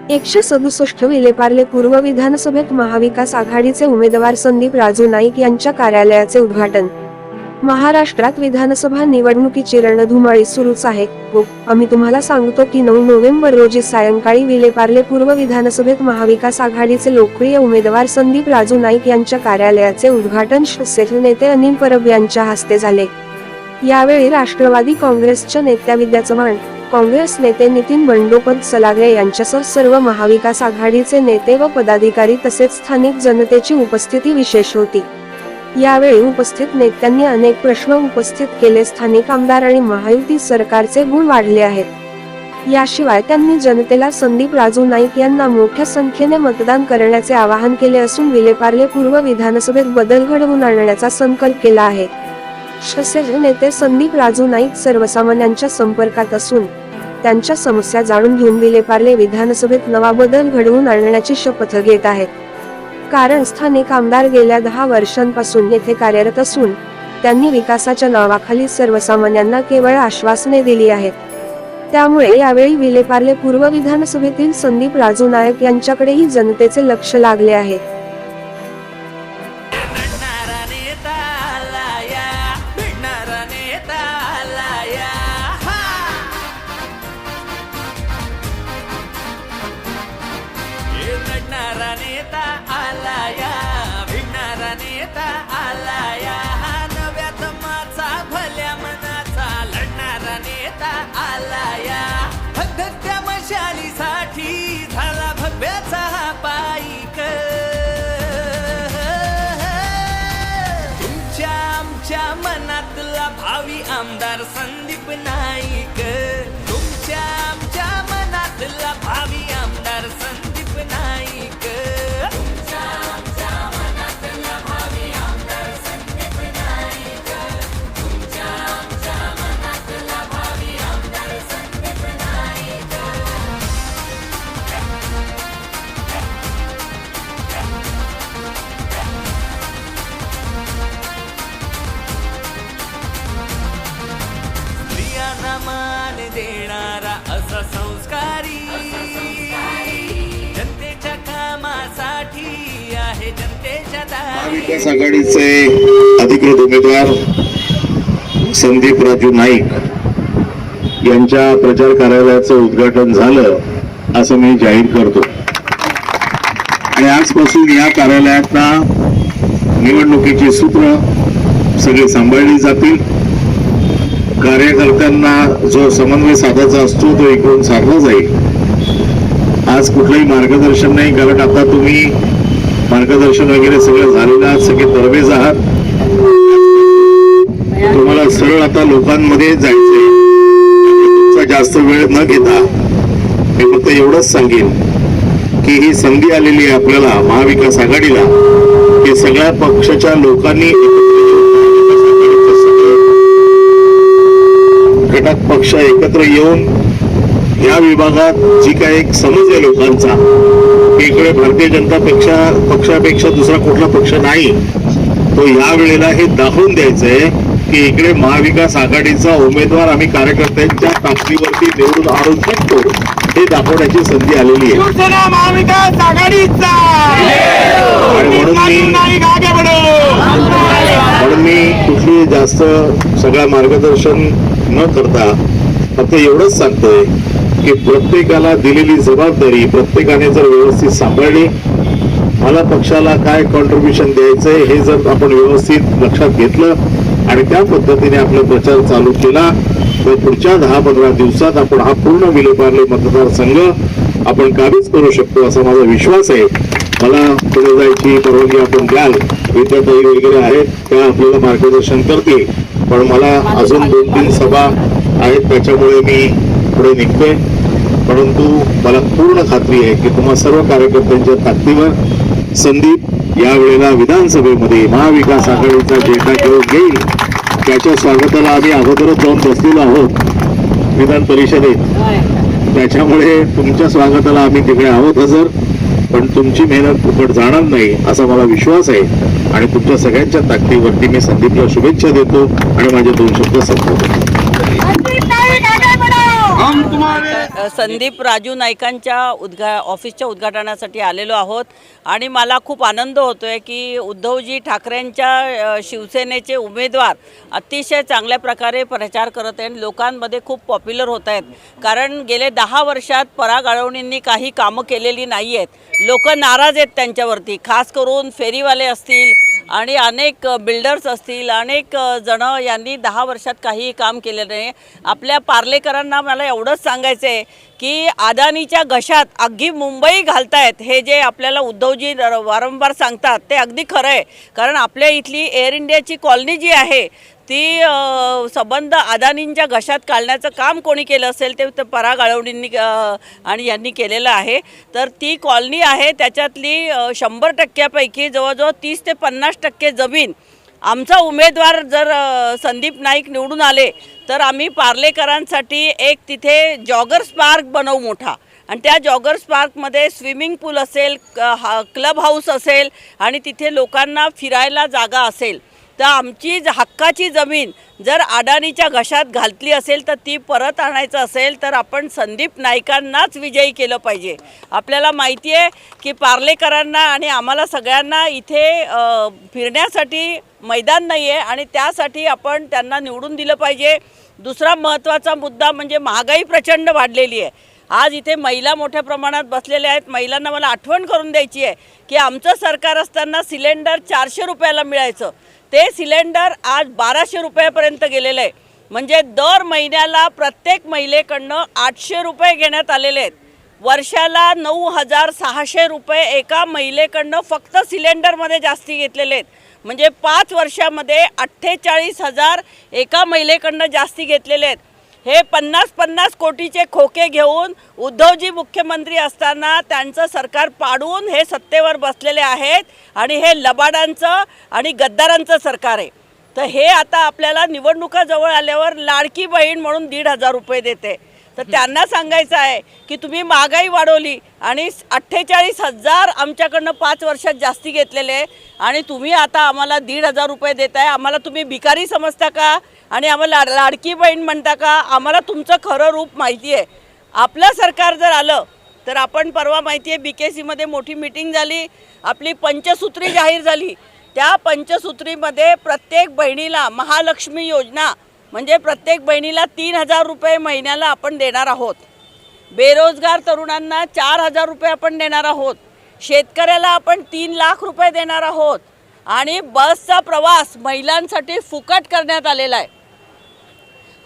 167 विलेपार्ले पूर्व विधानसभेत महाविकास आघाडीचे उमेदवार संदीप राजू नाईक यांच्या कार्यालयाचे उद्घाटन। महाराष्ट्रात विधानसभा निवडणुकीची रणधुमाळी सुरूच आहे। आम्ही तुम्हाला सांगतो की 9 नोव्हेंबर रोजी सायंकाळी विलेपार्ले पूर्व विधानसभेत महाविकास आघाडीचे लोकप्रिय उमेदवार संदीप राजू नाईक यांच्या कार्यालयाचे उद्घाटन शिवसेना नेते अनिल परब यांच्या हस्ते झाले। यावेळी राष्ट्रवादी काँग्रेसच्या नेत्या विद्या चव्हाण, काँग्रेस नेते नितीन बंडोपंत सलागरे यांच्यासह सर्व महाविकास आघाडीचे नेते व पदाधिकारी तसेच स्थानिक जनतेची उपस्थिती विशेष होती। यावेळी उपस्थित नेत्यांनी अनेक प्रश्न उपस्थित केले। स्थानिक आमदार आणि महायुती सरकारचे गुण वाढले आहेत। याशिवाय त्यांनी जनतेला संदीप राजू नाईक यांना मोठ्या संख्येने मतदान करण्याचे आवाहन केले असून विलेपार्ले पूर्व विधानसभेत बदल घडवून आणण्याचा संकल्प केला आहे। शिवसेना नेते संदीप राजू नाईक सर्वसामान्यांच्या संपर्कात असून त्यांच्या समस्या जाणून घेऊन विलेपार्ले विधानसभेत नवा बदल घडवून आणण्याची शपथ घेत आहेत। कारण स्थानिक आमदार गेल्या 10 वर्षांपासून येथे कार्यरत असून त्यांनी विकासाच्या नावाखाली सर्वसामान्यांना केवळ आश्वासने दिली आहेत। त्यामुळे यावेळी विलेपार्ले पूर्व विधानसभेतील संदीप राजू नाईक यांच्याकडेही जनतेचे लक्ष लागले आहे। लढणारा नेता आलाया, भिडणारा नेता आलाया, नव्या दमाचा भल्या मनाचा लढणारा नेता आलाया। भगत्या मशालीसाठी झाला भव्याचा हा पाईक, तुमच्या आमच्या मनातला भावी आमदार संदीप नाईक, तुमच्या आमच्या मनातला भावी आमदार संदीप नाईक, तुमच्या आमच्या मनातला भावी आमदार संदीप नाईक, तुमच्या आमच्या मनातला भावी आमदार संदीप नाईक। स्त्रियांना मान देणारा असा संस्कारी, जनतेच्या कामासाठी आहे जनतेच्या दारी। महाविकास आघाडीचे अधिकृत उमेदवार संदीप राजू नाईक यांच्या प्रचार कार्यालयाचं उद्घाटन झालं असं मी जाहीर करतो। आणि आजपासून या कार्यालयातला निवडणुकीची सूत्र सगळे सांभाळली जातील। कार्यकर्त्यांना जो समन्वय साधायचा असतो तो इकडून साधला जाईल। आज कुठलंही मार्गदर्शन नाही, कारण आता तुम्ही मार्गदर्शन वगैरे सगळं झालेलं आहात, सगळे तरबेज आहात। तुम्हाला सरळ आता लोकांमध्ये जायचंय। तुमचा जास्त वेळ न घेता मी फक्त एवढंच सांगेन की ही संधी आलेली आहे आपल्याला महाविकास आघाडीला की सगळ्या पक्षाच्या लोकांनी घटक पक्ष एकत्र येऊन या विभागात जी काय एक समज आहे लोकांचा, इकडे भारतीय जनता पक्षापेक्षा दुसरा कुठला पक्ष नाही, तो या वेळेला हे दाखवून द्यायचंय की इकडे महाविकास आघाडीचा उमेदवार आम्ही कार्यकर्त्यांच्या ताकदीवरती निवडून आणू शकतो, हे दाखवण्याची संधी आलेली आहे। म्हणून मी कुठली जास्त सगळं मार्गदर्शन न करता फक्त एवढंच सांगतोय की प्रत्येकाला दिलेली जबाबदारी प्रत्येकाने जर व्यवस्थित सांभाळली, मला पक्षाला काय कॉन्ट्रीब्युशन द्यायचंय हे जर आपण व्यवस्थित लक्षात घेतलं आणि त्या पद्धतीने आपला प्रचार चालू केला तर पुढच्या 10-15 दिवसात आपण हा पूर्ण विलेपार्ले मतदारसंघ आपण काबीज करू शकतो असा माझा विश्वास आहे। मला पुढे जायची परवानगी आपण द्याल, विद्यार्थी वगैरे आहेत त्या आपल्याला मार्गदर्शन करतील, पण मला अजून 2-3 सभा आहेत त्याच्यामुळे मी पुढे निघतोय। परंतु मला पूर्ण खात्री आहे की तुम्हा सर्व कार्यकर्त्यांच्या ताकदीवर संदीप यावेळेला विधानसभेमध्ये महाविकास आघाडीचा झेंडा घेऊन घेईल। त्याच्या स्वागताला आम्ही अगोदरच जाऊन बसलेलो आहोत विधान परिषदेत, त्याच्यामुळे तुमच्या स्वागताला आम्ही तिकडे आहोत हजर, पण तुमची मेहनत फुकट जाणार नाही असा मला विश्वास आहे। आणि तुमच्या सगळ्यांच्या ताकदीवरती मी संदीपला शुभेच्छा देतो आणि माझे 2 शब्द संपवतो। संदीप राजू नाईकांच्या ऑफिसच्या उद्घाटनासाठी आलेलो आहोत आणि मला खूप आनंद होतोय की उद्धवजी ठाकरेंच्या शिवसेनेचे उमेदवार अतिशय चांगल्या प्रकारे प्रचार करत आहेत, लोकांमध्ये खूप पॉप्युलर होत आहेत. कारण गेले 10 वर्षात पराग आळवणींनी काही कामं केलेली नाही आहेत. लोक नाराज आहेत त्यांच्यावरती, खास करून फेरीवाले असतील आणि अनेक बिल्डर्स असतील, अनेक जण यांनी 10 वर्षात काही काम केलेलं नाही. आपल्या पार्लेकरांना मला एवढंच सांगायचं आहे की अदानीच्या घशात अगदी मुंबई घालतायत, हे जे आपल्याला उद्धवजी वारंवार सांगतात ते अगदी खरं आहे. कारण आपल्या इथली एअर इंडियाची कॉलनी जी आहे ती संबंध अदानींच्या घशात काढण्याचं काम कोणी केलं असेल ते पराग आळवणींनी आणि यांनी केलेलं आहे. तर ती कॉलनी आहे, त्याच्यातली 100% जवळजवळ 30 ते 50% जमीन आमचा उमेदवार जर संदीप नाईक निवडून आले तर आम्ही पार्लेकरांसाठी एक तिथे जॉगर्स पार्क बनवू मोठा, आणि त्या जॉगर्स पार्कमध्ये स्विमिंग पूल असेल, क्लब हाऊस असेल आणि तिथे लोकांना फिरायला जागा असेल. तर आमची हक्काची जमीन जर अडाणीच्या घशात घातली असेल तर ती परत आणायचं असेल तर आपण संदीप नाईकांनाच विजयी केलं पाहिजे. आपल्याला माहिती आहे की पार्लेकरांना आणि आम्हाला सगळ्यांना इथे फिरण्यासाठी मैदान नाही आहे आणि त्यासाठी आपण त्यांना निवडून दिलं पाहिजे. दुसरा महत्त्वाचा मुद्दा म्हणजे महागाई प्रचंड वाढलेली आहे. आज इथे महिला मोठ्या प्रमाणात बसलेल्या आहेत. महिलांना मला आठवण करून द्यायची आहे की आमचं सरकार असताना सिलेंडर 400 रुपयाला मिळायचं, ते सिलेंडर आज 1200 रुपयापर्यंत गेलेलं आहे. म्हणजे दर महिन्याला प्रत्येक महिलेकडनं 800 रुपये घेण्यात आलेले आहेत. वर्षाला 9600 रुपये एका महिलेकडनं फक्त सिलेंडरमध्ये जास्ती घेतलेले आहेत. म्हणजे 5 वर्षामध्ये 48,000 एका महिलेकडनं जास्ती घेतलेले आहेत. हे 50-50 कोटीचे खोके घेऊन उद्धवजी मुख्यमंत्री असताना त्यांचं सरकार पाडून हे सत्तेवर बसलेले आहेत आणि हे लबाडांचं आणि गद्दारांचं सरकार आहे. तर हे आता आपल्याला निवडणुका जवळ आल्यावर लाडकी बहीण म्हणून 1,500 रुपये देते. तर त्यांना सांगायचं आहे की तुम्ही महागाई वाढवली आणि 48,000 आमच्याकडनं 5 वर्षात जास्ती घेतलेले आहे आणि तुम्ही आता आम्हाला 1,500 रुपये देताय. आम्हाला तुम्ही भिकारी समजता का आणि आम्हाला लाडकी बहीण म्हणता का? आम्हाला तुमचं खरं रूप माहिती आहे. आपलं सरकार जर आलं तर आपण परवा माहिती आहे BKCमध्ये मोठी मीटिंग झाली, आपली पंचसूत्री जाहीर झाली. त्या पंचसूत्रीमध्ये प्रत्येक बहिणीला महालक्ष्मी योजना म्हणजे प्रत्येक बहिणीला 3,000 रुपये महिन्याला आपण देणार आहोत. बेरोजगार तरुणांना 4,000 रुपये आपण देणार आहोत. शेतकऱ्याला आपण 3 लाख रुपये देणार आहोत आणि बसचा प्रवास महिलांसाठी फुकट करण्यात आलेला आहे.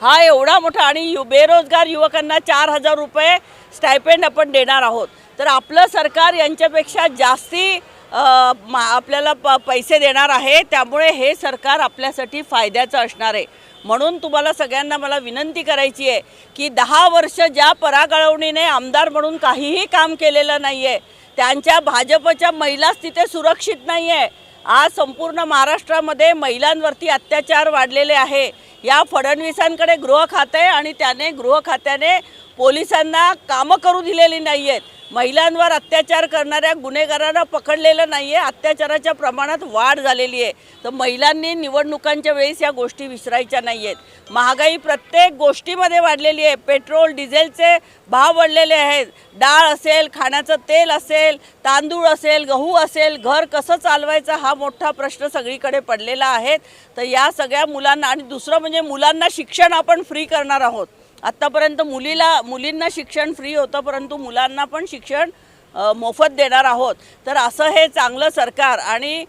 हा एवढा मोठा, आणि बेरोजगार युवकांना 4,000 रुपये स्टायपेंड आपण देणार आहोत. तर आपलं सरकार यांच्यापेक्षा जास्ती आपल्याला पैसे देणार आहे. त्यामुळे हे सरकार आपल्यासाठी फायद्याचं असणार आहे. म्हणून तुम्हाला सगळ्यांना मला विनंती करायची आहे की 10 वर्ष ज्या पराग आळवणीने आमदार म्हणून काहीही काम केलेलं नाही आहे, त्यांच्या भाजपच्या महिलाच तिथे सुरक्षित नाही आहे. आज संपूर्ण महाराष्ट्रामध्ये महिलांवरती अत्याचार वाढलेले आहे. या फडणवीसांकडे गृह खाते आहे आणि त्याने गृह खात्याने पोलिसांना कामं करू दिलेली नाही आहेत. महिलांवर अत्याचार करणाऱ्या गुन्हेगारांना पकडलेलं नाही आहे. अत्याचाराच्या प्रमाणात वाढ झालेली आहे. तर महिलांनी निवडणुकांच्या वेळेस या गोष्टी विसरायच्या नाही आहेत. महागाई प्रत्येक गोष्टीमध्ये वाढलेली आहे. पेट्रोल डिझेलचे भाव वाढलेले आहेत. डाळ असेल, खाण्याचं तेल असेल, तांदूळ असेल, गहू असेल, घर कसं चालवायचं हा मोठा प्रश्न सगळीकडे पडलेला आहे. तर या सगळ्या मुलांना, आणि दुसरं म्हणजे मुलांना शिक्षण आपण फ्री करणार आहोत. आत्तापर्यंत मुलींना शिक्षण फ्री होतं, परंतु मुलांना पण शिक्षण मोफत देणार आहोत. तर असं हे चांगलं सरकार, आणि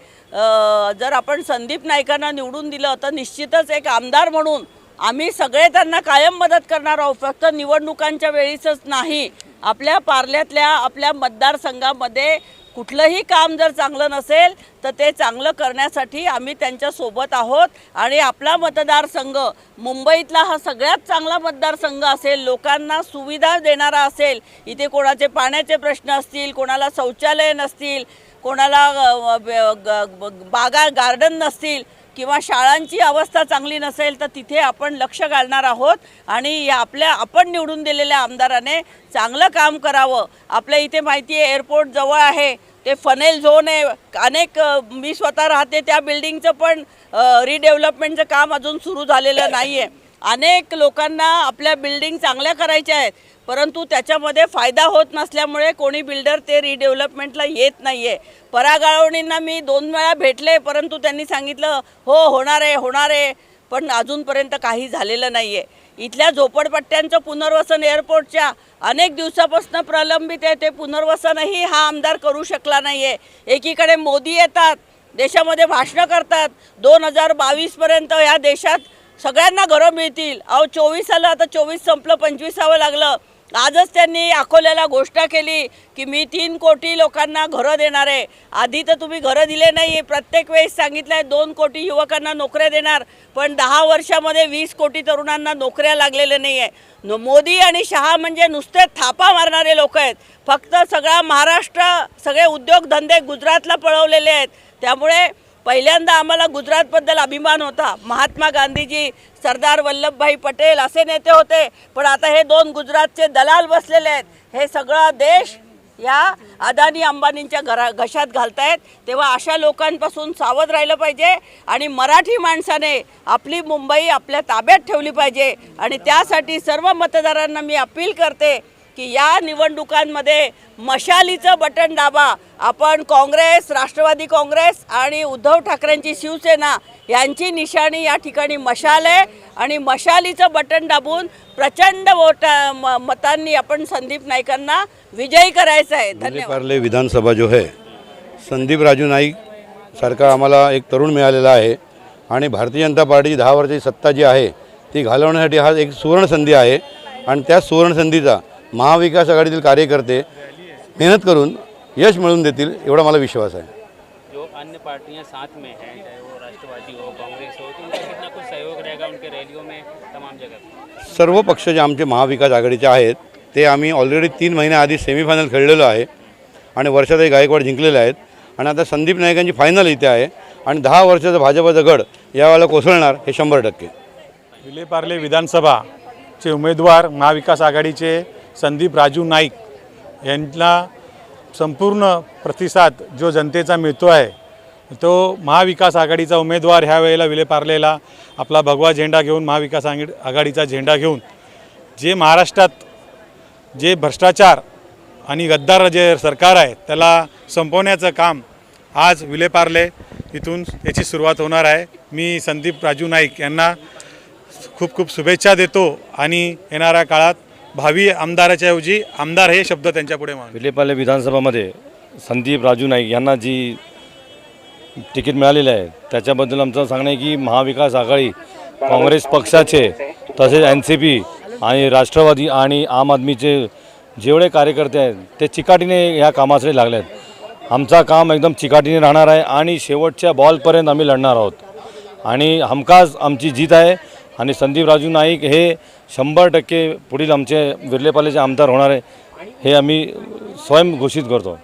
जर आपण संदीप नाईकांना निवडून दिलं तर निश्चितच एक आमदार म्हणून आम्ही सगळे त्यांना कायम मदत करणार आहोत. फक्त निवडणुकांच्या वेळीच नाही, आपल्या पार्ल्यातल्या आपल्या मतदारसंघामध्ये कुठलंही काम जर चांगलं नसेल तर ते चांगलं करण्यासाठी आम्ही त्यांच्यासोबत आहोत. आणि आपला मतदारसंघ मुंबईतला हा सगळ्यात चांगला मतदारसंघ असेल, लोकांना सुविधा देणारा असेल. इथे कोणाचे पाण्याचे प्रश्न असतील, कोणाला शौचालय नसतील, कोणाला बागा गार्डन नसतील किंवा शाळांची अवस्था चांगली नसेल तर तिथे आपण लक्ष घालणार आहोत. आणि आपण निवडून दिलेल्या आमदाराने चांगलं काम करावं. आपल्या इथे माहिती आहे एअरपोर्ट जवळ आहे, ते फनेल झोन आहे. अनेक मी स्वतः राहते त्या बिल्डिंगचं पण रिडेव्हलपमेंटचं काम अजून सुरू झालेलं नाही आहे. अनेक लोकांना आपल्या बिल्डिंग चांगल्या करायच्या आहेत, परंतु त्याच्यामध्ये फायदा होत नसल्यामुळे कोणी बिल्डर ते रिडेव्हलपमेंटला येत नाही आहे. परागाळवणींना मी 2 वेळा भेटले, परंतु त्यांनी सांगितलं हो होणार आहे, पण अजूनपर्यंत काही झालेलं नाही आहे. इथल्या झोपडपट्ट्यांचं पुनर्वसन एअरपोर्टच्या अनेक दिवसापासून प्रलंबित आहे. ते पुनर्वसनही हा आमदार करू शकला नाही आहे. एकीकडे मोदी येतात, देशामध्ये भाषणं करतात, 2022पर्यंत या देशात सगळ्यांना घरं मिळतील. 24 आलं, आता 24 संपलं, 25वावं लागलं. आजच त्यांनी अकोल्याला घोषणा केली की मी 3 कोटी लोकांना घरं देणार आहे. आधी तर तुम्ही घरं दिले नाही. प्रत्येक वेळेस सांगितलं आहे 2 कोटी युवकांना नोकऱ्या देणार, पण 10 वर्षामध्ये 20 कोटी तरुणांना नोकऱ्या लागलेल्या नाही आहे. मोदी आणि शहा म्हणजे नुसते थापा मारणारे लोक आहेत. फक्त सगळा महाराष्ट्र, सगळे उद्योगधंदे गुजरातला पळवलेले आहेत. त्यामुळे पहिल्यांदा आम्हाला गुजरातबद्दल अभिमान होता. महात्मा गांधीजी, सरदार वल्लभभाई पटेल असे नेते होते, पण आता हे 2 गुजरातचे दलाल बसलेले आहेत. हे सगळा देश या अदानी अंबानींच्या घशात घालतायत. तेव्हा अशा लोकांपासून सावध राहिलं पाहिजे आणि मराठी माणसाने आपली मुंबई आपल्या ताब्यात ठेवली पाहिजे. आणि त्यासाठी सर्व मतदारांना मी अपील करते की या निवडणुकांमध्ये मशालीचं बटन दाबा. आपण काँग्रेस, राष्ट्रवादी काँग्रेस आणि उद्धव ठाकरेंची शिवसेना यांची निशाणी या ठिकाणी मशाल आहे आणि मशालीचं बटन दाबून प्रचंड मतांनी आपण संदीप नाईकांना विजयी करायचं आहे. धन्यवाद. पार्ले विधानसभा जो है, संदीप राजू नाईक सारखा आम्हाला एक तरुण मिळालेला आहे आणि भारतीय जनता पार्टी 10 वर्षाची सत्ता जी आहे ती घालवण्यासाठी हा एक सुवर्ण संधी आहे आणि त्या सुवर्ण संधीचा महाविकास आघाडीतील कार्यकर्ते मेहनत करून यश मिळवून देतील एवढा मला विश्वास आहे. जो अन्य पार्टियां साथ में हैं, चाहे वो राष्ट्रवादी हो, कांग्रेस हो, तो उनका कितना कुछ सहयोग रहेगा उनके रैलियों में तमाम जगह? सर्व पक्ष जे आमचे महाविकास आघाडीचे आहेत ते आम्ही ऑलरेडी 3 महिन्याआधी सेमीफायनल खेळलेलो आहे आणि वर्षाताई गायकवाड जिंकलेले आहेत आणि आता संदीप नाईकांची फायनल इथे आहे आणि 10 वर्षाचा भाजपचा गड यावेळेला कोसळणार हे 100%. विलेपार्ले विधानसभाचे उमेदवार महाविकास आघाडीचे संदीप राजू नाईक यांना संपूर्ण प्रतिसाद जो जनतेचा मिळतो आहे, तो महाविकास आघाडीचा उमेदवार ह्या वेळेला विलेपार्लेला आपला भगवा झेंडा घेऊन, महाविकास आघाडीचा झेंडा घेऊन जे महाराष्ट्रात जे भ्रष्टाचार आणि गद्दार जे सरकार आहे त्याला संपवण्याचं काम आज विलेपार्ले इथून याची सुरुवात होणार आहे. मी संदीप राजू नाईक यांना खूप खूप शुभेच्छा देतो आणि येणाऱ्या काळात भावी आमदाराच्या ऐवजी आमदार हे शब्द त्यांच्यापुढे मानतो. विलेपार्ले विधानसभामध्ये संदीप राजू नाईक यांना जी तिकीट मिळालेलं आहे त्याच्याबद्दल आमचं सांगणं आहे की महाविकास आघाडी, काँग्रेस पक्षाचे तसेच NCP आणि राष्ट्रवादी आणि आम आदमीचे जेवढे कार्यकर्ते आहेत ते चिकाटीने ह्या कामासाठी लागले आहेत. आमचा काम एकदम चिकाटीने राहणार आहे आणि शेवटच्या बॉलपर्यंत आम्ही लढणार आहोत आणि हमखास आमची जीत आहे आणि संदीप राजू नाईक हे 100% पुढील आमचे विलेपार्लेचे आमदार होणार आहे हे आम्ही स्वयं घोषित करतो.